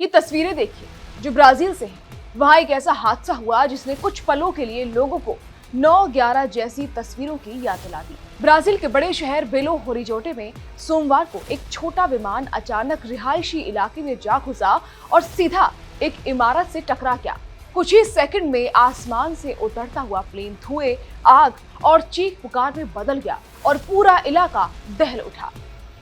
ये तस्वीरें देखिए जो ब्राजील से हैं। वहां एक ऐसा हादसा हुआ जिसने कुछ पलों के लिए लोगों को 9/11 जैसी तस्वीरों की याद दिला दी। ब्राजील के बड़े शहर बेलो होरिजोटे में सोमवार को एक छोटा विमान अचानक रिहायशी इलाके में जा घुसा और सीधा एक इमारत से टकरा गया। कुछ ही सेकंड में आसमान से उतरता हुआ प्लेन धुएं, आग और चीख पुकार में बदल गया और पूरा इलाका दहल उठा।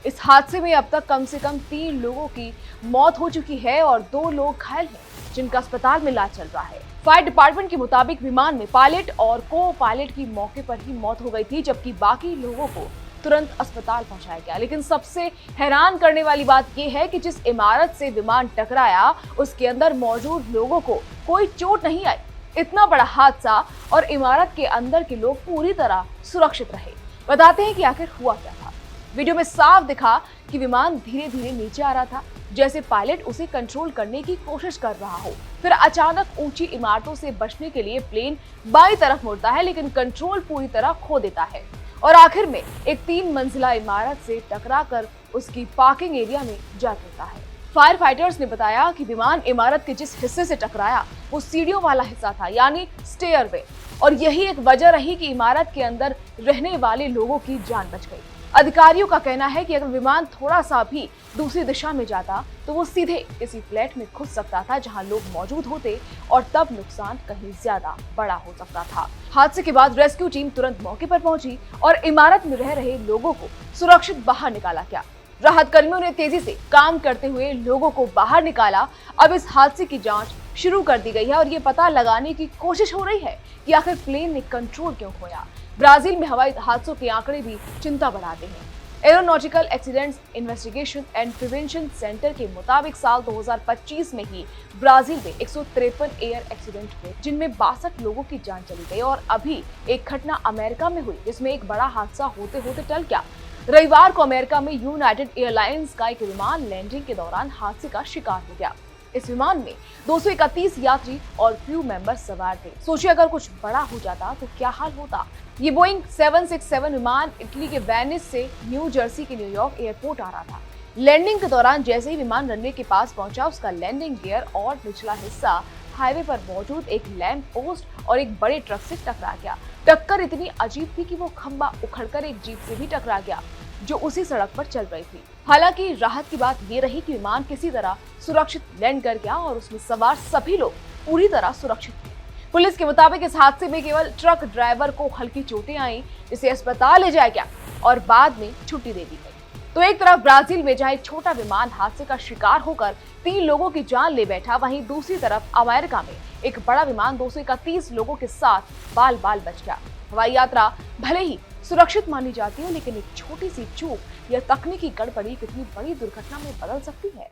इस हादसे में अब तक कम से कम 3 लोगों की मौत हो चुकी है और 2 लोग घायल हैं, जिनका अस्पताल में इलाज चल रहा है। फायर डिपार्टमेंट के मुताबिक विमान में पायलट और को पायलट की मौके पर ही मौत हो गई थी, जबकि बाकी लोगों को तुरंत अस्पताल पहुंचाया गया। लेकिन सबसे हैरान करने वाली बात यह है कि जिस इमारत से विमान टकराया उसके अंदर मौजूद लोगों को कोई चोट नहीं आई। इतना बड़ा हादसा और इमारत के अंदर के लोग पूरी तरह सुरक्षित रहे। बताते हैं कि आखिर हुआ क्या था। वीडियो में साफ दिखा कि विमान धीरे धीरे नीचे आ रहा था, जैसे पायलट उसे कंट्रोल करने की कोशिश कर रहा हो। फिर अचानक ऊंची इमारतों से बचने के लिए प्लेन बाईं तरफ मुड़ता है, लेकिन कंट्रोल पूरी तरह खो देता है और आखिर में एक 3 मंजिला इमारत से टकराकर उसकी पार्किंग एरिया में जा गिरता है। फायर फाइटर्स ने बताया कि विमान इमारत के जिस हिस्से से टकराया वो सीढ़ियों वाला हिस्सा था, यानी स्टेयरवे, और यही एक वजह रही कि इमारत के अंदर रहने वाले लोगों की जान बच गई। अधिकारियों का कहना है कि अगर विमान थोड़ा सा भी दूसरी दिशा में जाता तो वो सीधे किसी फ्लैट में घुस सकता था जहां लोग मौजूद होते और तब नुकसान कहीं ज्यादा बड़ा हो सकता था। हादसे के बाद रेस्क्यू टीम तुरंत मौके पर पहुंची और इमारत में रह रहे लोगों को सुरक्षित बाहर निकाला गया। राहत कर्मियों ने तेजी से काम करते हुए लोगों को बाहर निकाला। अब इस हादसे की जांच शुरू कर दी गई है और ये पता लगाने की कोशिश हो रही है कि आखिर प्लेन ने कंट्रोल क्यों खोया। ब्राजील में हवाई हादसों के आंकड़े भी चिंता बढ़ाते हैं। Aeronautical accidents investigation and prevention centre के मुताबिक साल 2025 में ही ब्राजील में 153 एयर एक्सीडेंट हुए, जिनमें 62 लोगों की जान चली गई और अभी एक घटना अमेरिका में हुई जिसमें एक बड़ा हादसा होते होते टल गया। रविवार को अमेरिका में यूनाइटेड एयरलाइंस का एक विमान लैंडिंग के दौरान हादसे का शिकार हो गया। इस विमान में 231 यात्री और क्रू मेंबर सवार थे। सोचिए अगर कुछ बड़ा हो जाता तो क्या हाल होता। ये बोइंग 767 विमान इटली के वेनिस से न्यू जर्सी के न्यूयॉर्क एयरपोर्ट आ रहा था। लैंडिंग के दौरान जैसे ही विमान रनवे के पास पहुंचा, उसका लैंडिंग गियर और निचला हिस्सा हाईवे पर मौजूद एक लैंप पोस्ट और एक बड़े ट्रक से टकरा गया। टक्कर इतनी अजीब थी कि वो खंबा उखड़कर एक जीप से भी टकरा गया जो उसी सड़क पर चल रही थी। हालांकि राहत की बात ये रही कि विमान किसी तरह सुरक्षित लैंड कर गया और उसमें सवार सभी लोग पूरी तरह सुरक्षित थे। पुलिस के मुताबिक इस हादसे में केवल ट्रक ड्राइवर को हल्की चोटें आईं, जिसे अस्पताल ले जाया गया और बाद में छुट्टी दे दी गई। तो एक तरफ ब्राजील में जहां एक छोटा विमान हादसे का शिकार होकर 3 लोगों की जान ले बैठा, वहीं दूसरी तरफ अमेरिका में एक बड़ा विमान 231 लोगों के साथ बाल बाल बच गया। हवाई यात्रा भले ही सुरक्षित मानी जाती है, लेकिन एक छोटी सी चूक या तकनीकी गड़बड़ी कितनी बड़ी दुर्घटना में बदल सकती है।